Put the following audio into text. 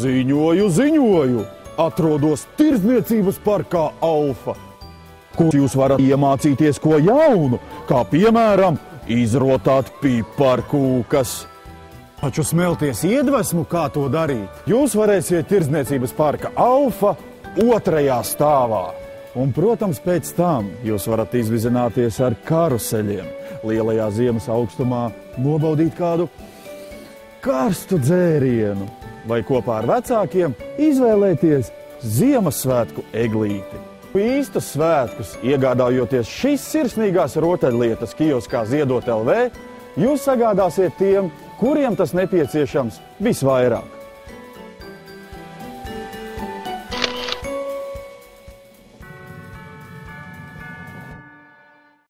Ziņoju! Atrodos Tirdzniecības parkā Alfa, kur jūs varat iemācīties ko jaunu, kā piemēram izrotāt piparkūkas. Taču smelties iedvesmu, kā to darīt, jūs varēsiet Tirdzniecības parka Alfa 2. stāvā. Un, protams, pēc tam jūs varat izvizināties ar karuseļiem, lielajā ziemas augstumā nobaudīt kādu karstu dzērienu vai kopā ar vecākiem izvēlēties Ziemassvētku eglīti. Īstus svētkus, iegādājoties šīs sirsnīgās rotaļlietas kioskā Ziedot LV, jūs sagādāsiet tiem, kuriem tas nepieciešams visvairāk.